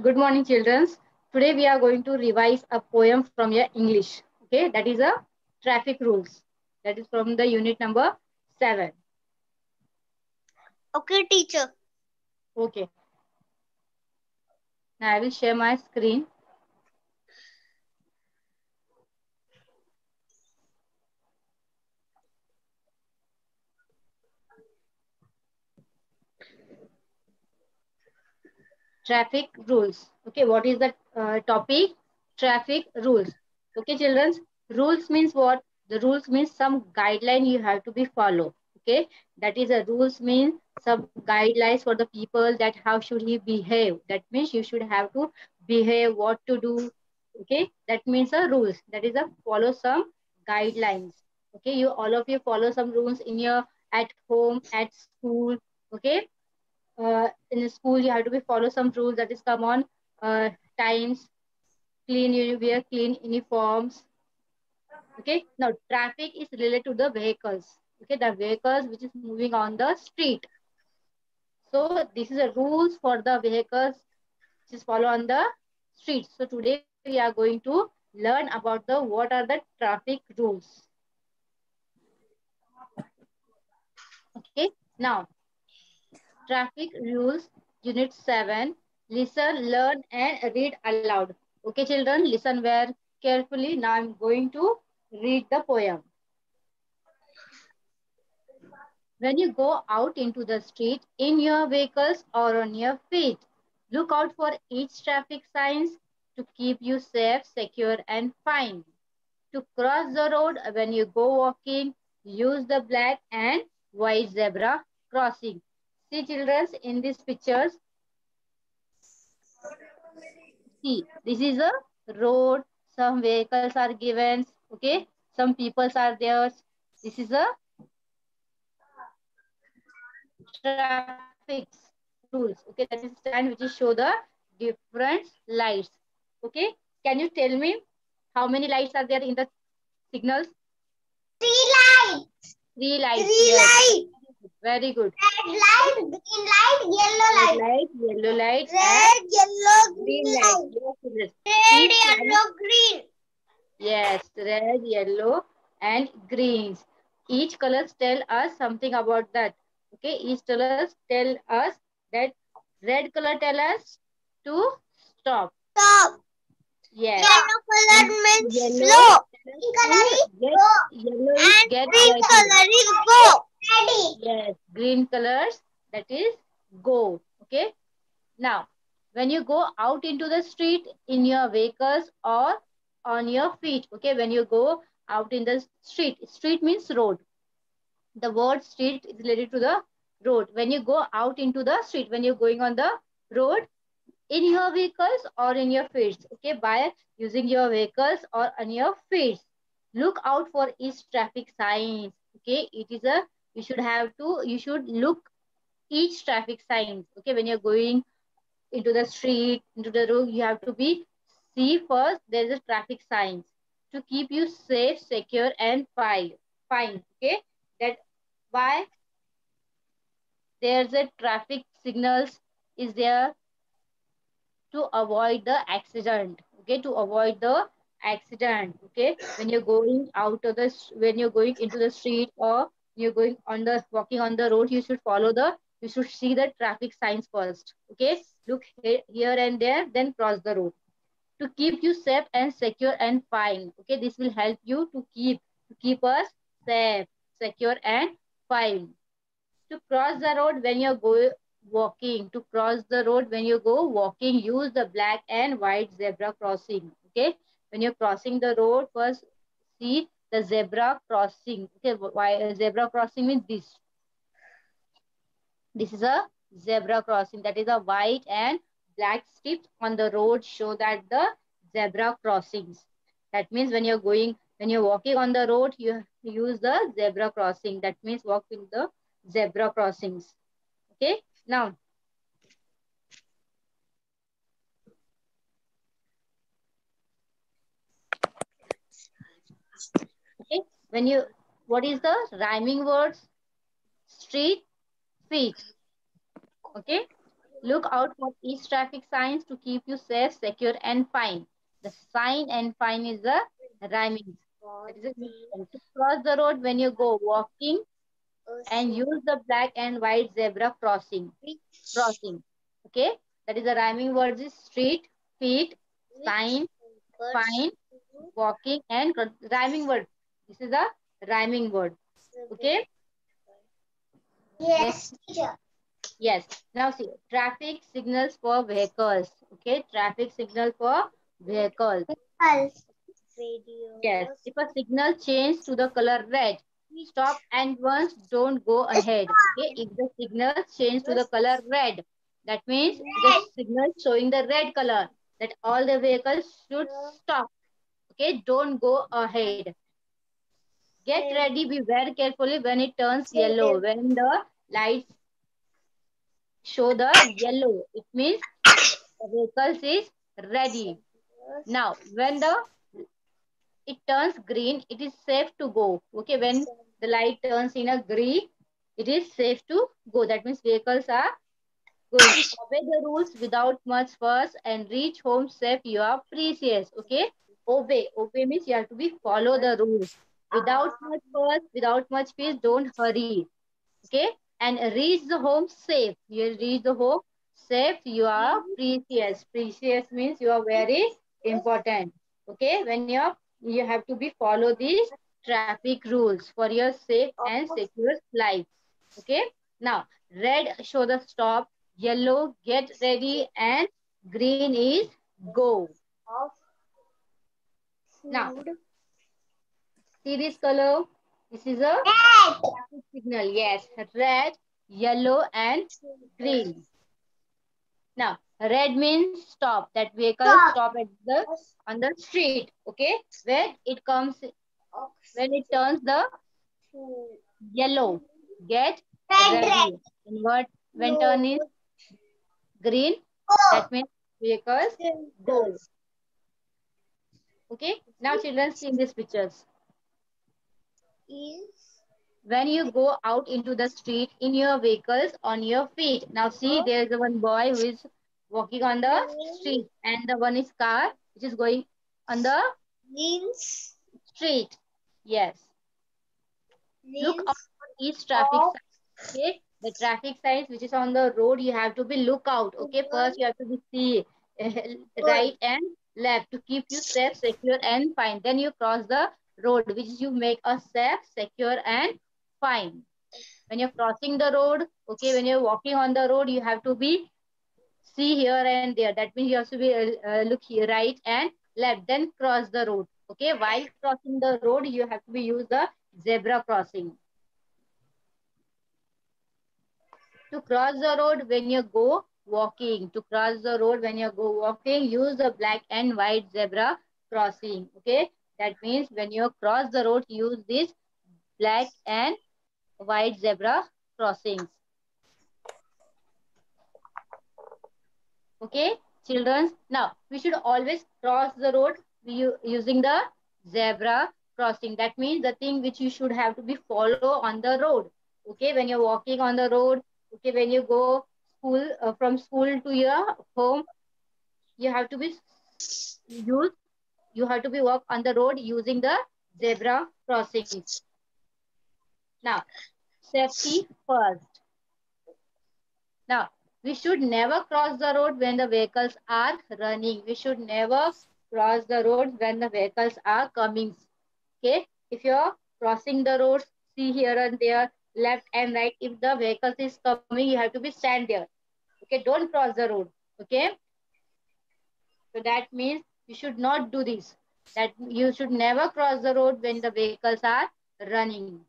Good morning, children. Today we are going to revise a poem from your English. Okay, that is a traffic rules. That is from the unit number 7. Okay, teacher. Okay, now I will share my screen. Traffic rules. Okay, what is the topic? Traffic rules. Okay, children. Rules means what? The rules means some guideline you have to be follow. Okay, that is a rules means some guidelines for the people that how should he behave. That means you should have to behave, what to do. Okay, that means a rules. That is a follow some guidelines. Okay, you all of you follow some rules in your at home, at school. Okay, in the school you have to be follow some rules, that is come on times, clean you wear clean uniforms. Okay, now traffic is related to the vehicles. Okay, the vehicles which is moving on the street. So this is a rules for the vehicles which is follow on the streets. So today we are going to learn about the what are the traffic rules. Okay, now traffic rules, unit 7. Listen, learn, and read aloud. Okay, children, listen very carefully. Now I'm going to read the poem. When you go out into the street, in your vehicles or on your feet, look out for each traffic signs to keep you safe, secure, and fine. To cross the road when you go walking, use the black and white zebra crossing. See, children, in these pictures, see, this is a road. Some vehicles are given. Okay, some peoples are there. This is a traffic rules. Okay, that is stand which is show the different lights. Okay, can you tell me how many lights are there in the signals? Three lights. Three lights. Three Yes, lights. very good. Red light, green light, yellow Red light. light, yellow light, and Red, yellow, green green light. light. Yes, children. Red, Each light. yellow, green. Yes, red, yellow, and greens. Each colors tell us something about that. Okay, each colors tell us that red color tell us to stop. Stop. Yes. Yellow color And means yellow slow. tell us Green color to is get, go. yellow is And get green ready. color is go. Ready. Yes, green colors, that is go. Okay. Now, when you go out into the street in your vehicles or on your feet, okay, when you go out in the street, street means road. The word street is related to the road. When you go out into the street, when you're going on the road, in your vehicles or in your feet, okay, by using your vehicles or on your feet, look out for each traffic signs. Okay, it is a, you should look each traffic signs. Okay, when you're going into the street, into the road, you have to be see first there is a traffic signs to keep you safe, secure, and fine. Okay, that why there's a traffic signals is there to avoid the accident. Okay, to avoid the accident. Okay, when you're going out of the when you're going into the street or you're going on the walking on the road, you should follow the, you should see the traffic signs first. Okay, look here and there, then cross the road to keep you safe and secure and fine. Okay, this will help you to keep us safe, secure, and fine. To cross the road when you go walking, to cross the road when you go walking, use the black and white zebra crossing. Okay, when you're crossing the road, first see the zebra crossing. Okay, why zebra crossing means this. This is a zebra crossing. That is a white and black strips on the road show that the zebra crossings. That means when you're walking on the road, you use the zebra crossing. That means walk in the zebra crossings. Okay, now, okay, when you, what is the rhyming words? Street, feet. Okay, Look out for each traffic signs to keep you safe, secure, and fine. The sign and fine is the rhyming. That is a to cross the road when you go walking and use the black and white zebra crossing. Crossing. Okay, that is the rhyming words is street, feet, sign, fine, walking, and rhyming word. This is a rhyming word. Okay. Next. Yes, teacher. Yes. Now see, traffic signals for vehicles. Okay, traffic signal for vehicles. Pulse. Yes. If a signal changes to the color red, stop and once don't go ahead. Okay. If the signal change to the color red, that means the Red. signal showing the red color that all the vehicles should stop. Okay. Don't go ahead. Get ready. Be very carefully when it turns yellow. When the lights show the yellow, it means the vehicles is ready. Now, when the it turns green, it is safe to go. Okay, when the light turns in a green, it is safe to go. That means vehicles are going. Obey the rules without much fuss and reach home safe. You are precious. Okay, obey. Obey means you have to be follow the rules without much fuss, without much peace. Don't hurry. Okay, and reach the home safe. You reach the home safe. You are precious. Precious means you are very important. Okay, when you have to be follow these traffic rules for your safe and secure life. Okay, now red show the stop, yellow get ready, and green is go. Now see this color. This is a Red. traffic signal. Yes, red, yellow, and green. Now, red means stop. That vehicle Stop. stop at the on the street. Okay, where it comes when it turns the yellow, get Red, red. ready. And what when turn is green, that means vehicles go. Okay. Now, children, see in these pictures. When you go out into the street in your vehicles on your feet. Now see there is one boy who is walking on the street and the one is car which is going on the Means street. Yes. Look out means for each traffic sign. Okay. The traffic signs which is on the road you have to be look out. Okay. First you have to be see right and left to keep you safe, secure and fine. Then you cross the road which you make us safe, secure and fine. When you're crossing the road, okay, when you're walking on the road, you have to be see here and there. That means you have to be look here right and left, then cross the road. Okay, while crossing the road, you have to be use the zebra crossing. To cross the road when you go walking, to cross the road when you go walking, use the black and white zebra crossing. Okay, that means when you cross the road, use this black and white zebra crossings. Okay, children. Now, we should always cross the road using the zebra crossing. That means the thing which you should have to be follow on the road. Okay, when you're walking on the road, okay, when you go school from school to your home, you have to be use you have to be walk on the road using the zebra crossings. Now, safety first. Now, we should never cross the road when the vehicles are running. We should never cross the road when the vehicles are coming. Okay, if you're crossing the road, see here and there, left and right. If the vehicle is coming, you have to be stand there. Okay, don't cross the road. Okay, so that means you should not do this. That you should never cross the road when the vehicles are running.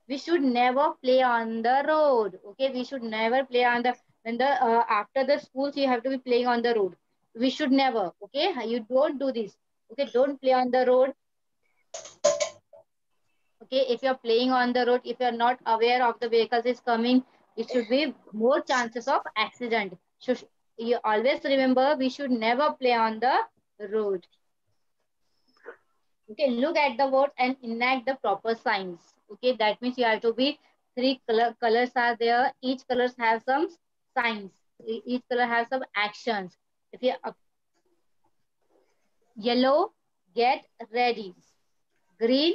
We should never play on the road. Okay, we should never play on the when the after the schools you have to be playing on the road. We should never. Okay, you don't do this. Okay, don't play on the road. Okay, if you're playing on the road, if you're not aware of the vehicles is coming, it should be more chances of accident. Should you always remember we should never play on the road. Okay, look at the words and enact the proper signs. Okay, that means you have to be three colors are there. Each colors have some signs. Each color has some actions. If you yellow, get ready. Green,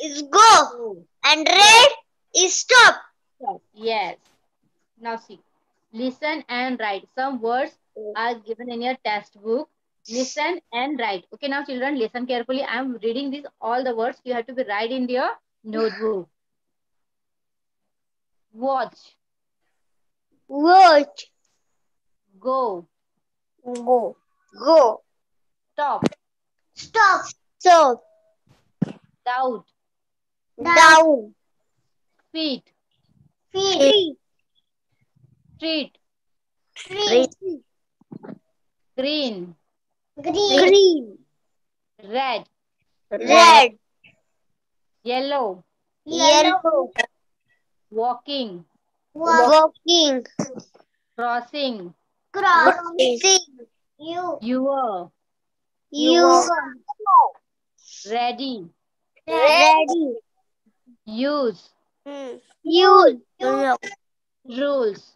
is go. go. And Yes, red is stop. stop. Yes. Now see, listen and write. Some words are given in your textbook. Listen and write. Okay, now children, listen carefully. I am reading these all the words. You have to be write in your notebook. Watch, Watch. go, Go. Go. stop, Stop. Stop. doubt, Down. feet, Feet. street, Tree. green, Green. red, Red. yellow, Yellow. walking, Walking. crossing, Crossing. your, You. ready, Ready. use, Use. rules.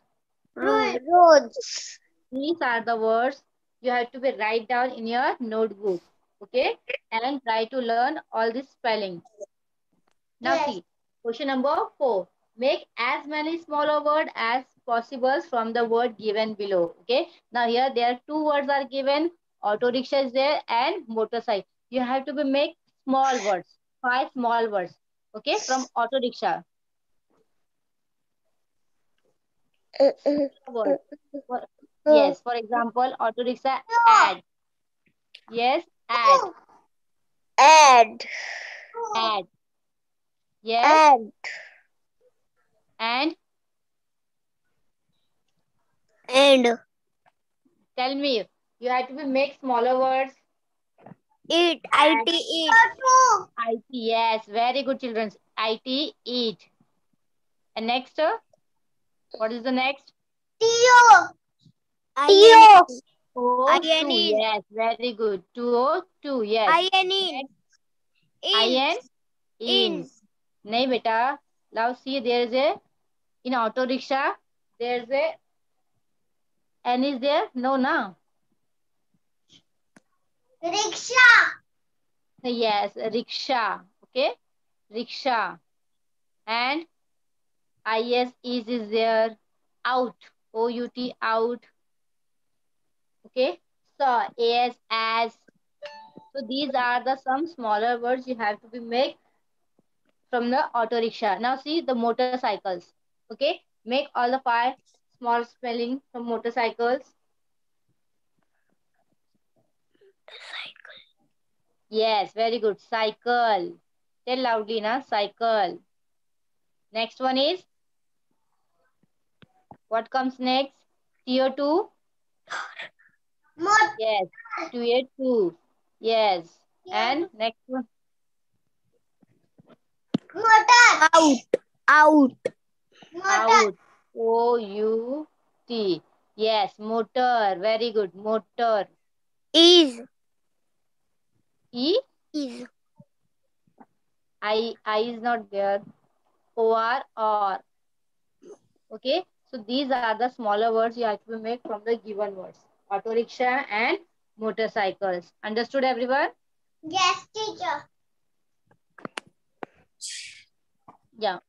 Roads. These are the words you have to be write down in your notebook. Okay, and try to learn all this spelling. Now Yes. see, question number 4. Make as many smaller words as possible from the word given below. Okay. Now here there are two words are given. Auto rickshaw is there and motorcycle. You have to be make small words. 5 small words. Okay. From auto rickshaw. Word. Yes. For example, auto rickshaw add. Yes. Add. Add. Add. Yes. Add. And And. tell me. You have to be make smaller words. Eat. Add. Eat. IT, yes, very good children. IT, eat. And next, what is the next? Tio. Oh, Iron two, in. yes, very good. 202, yes. Iron Next, in. In. IN, in. In. Nahi beta. Now see, there is a, in auto rickshaw, there is a, N is there? No, na. Rickshaw. Yes, rickshaw. Okay, rickshaw. And is there. Out, OUT, out. Okay, so as. So these are the some smaller words you have to be make from the auto rickshaw. Now see the motorcycles. Okay, make all the 5 small spelling from motorcycles. Yes, very good. Cycle. Tell loudly na cycle. Next one is what comes next? Tier 2. Yes, tier 2. Yes. And next one Motor. Out. Motor. out. OUT. Yes, motor. Very good. Motor. Is. E. Is. I is not there. Or. Okay. So these are the smaller words you have to make from the given words. Auto rickshaw and motorcycles. Understood everyone? Yes, teacher. Yeah.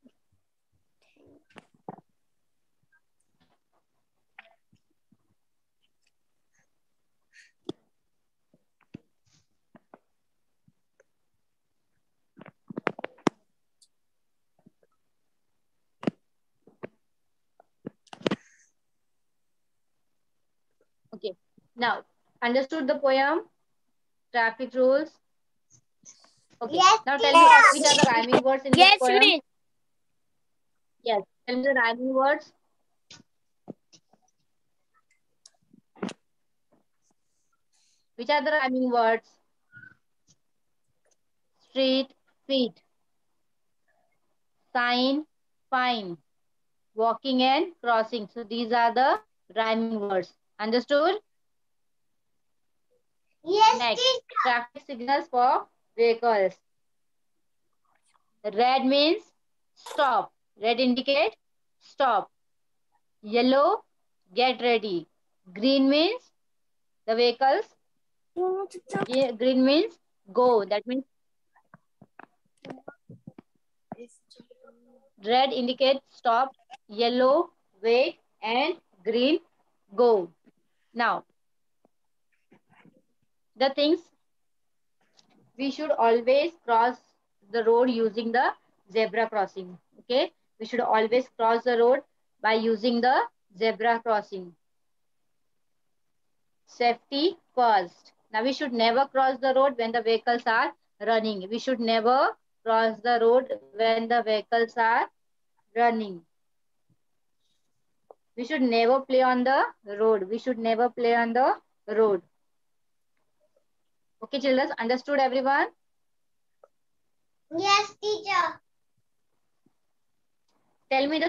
Okay. Now, understood the poem? Traffic rules. Okay. Yes, Now tell me which are teacher. the rhyming words in this Yes, poem? miss. Yes. Tell me the rhyming words. Which are the rhyming words? Street, feet, sign, fine, walking and crossing. So these are the rhyming words. Understood? Yes, Next, teacher. traffic signals for vehicles. Red means stop. Red indicate stop. Yellow, get ready. Green means the vehicles. Green means go. That means red indicates stop, yellow wait, and green go. Now, the things we should always cross the road using the zebra crossing. Okay, we should always cross the road by using the zebra crossing. Safety first. Now we should never cross the road when the vehicles are running. We should never cross the road when the vehicles are running. We should never play on the road. We should never play on the road. Okay, children, understood everyone? Yes, teacher. Tell me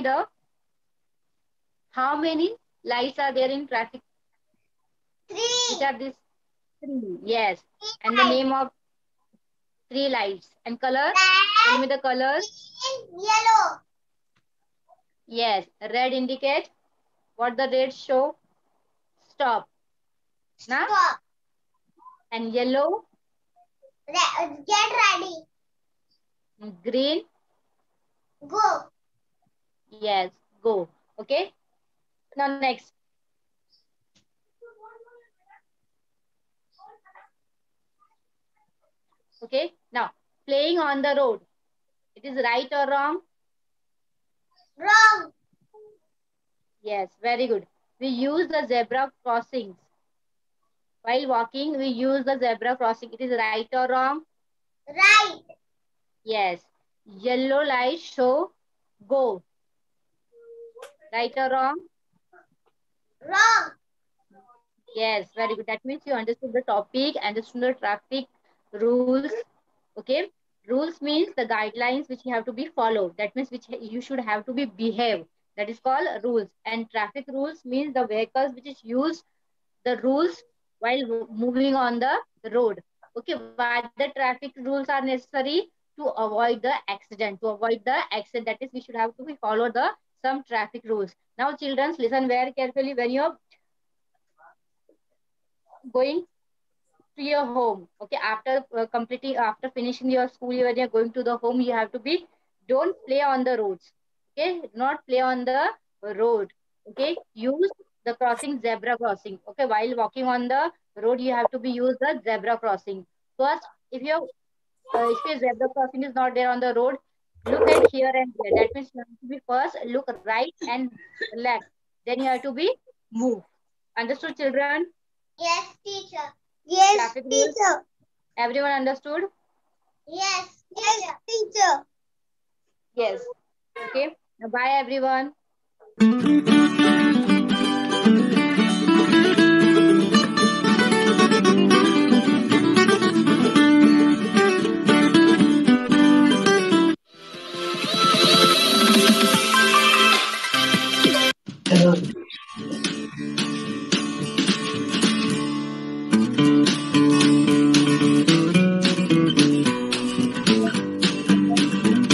the how many lights are there in traffic? Which Three. are these? Three. Yes. And the Right. name of three lights and color. Tell Red, me the colors. green, yellow. Yes. Red indicate what the red show. Stop. Na? Stop. And yellow, Get ready. green. Go. Yes. Go. Okay. Now next. Okay. Now playing on the road. It is right or wrong? Wrong. Yes. Very good. We use the zebra crossings. While walking, we use the zebra crossing. It is right or wrong? Right. Yes. Yellow light show go. Right or wrong? Wrong. Yes, very good. That means you understood the topic, understood the traffic rules. Okay. Rules means the guidelines which you have to be followed. That means which you should have to be behave. That is called rules. And traffic rules means the vehicles which is used the rules while moving on the road. Okay, why the traffic rules are necessary? To avoid the accident. To avoid the accident, that is we should have to be follow the some traffic rules. Now children, listen very carefully when you're going to your home. Okay, after completing, after finishing your school, when you're going to the home, you have to be, don't play on the roads. Okay, not play on the road. Okay, use the crossing, zebra crossing. Okay, while walking on the road, you have to be use the zebra crossing. First, if your zebra crossing is not there on the road, look at here and there. That means you have to be first look right and left. Then you have to be move. Understood, children? Yes, teacher. Yes, Traffic rules. teacher. Everyone understood? Yes, yes, teacher. Yes. Okay. Now, bye everyone.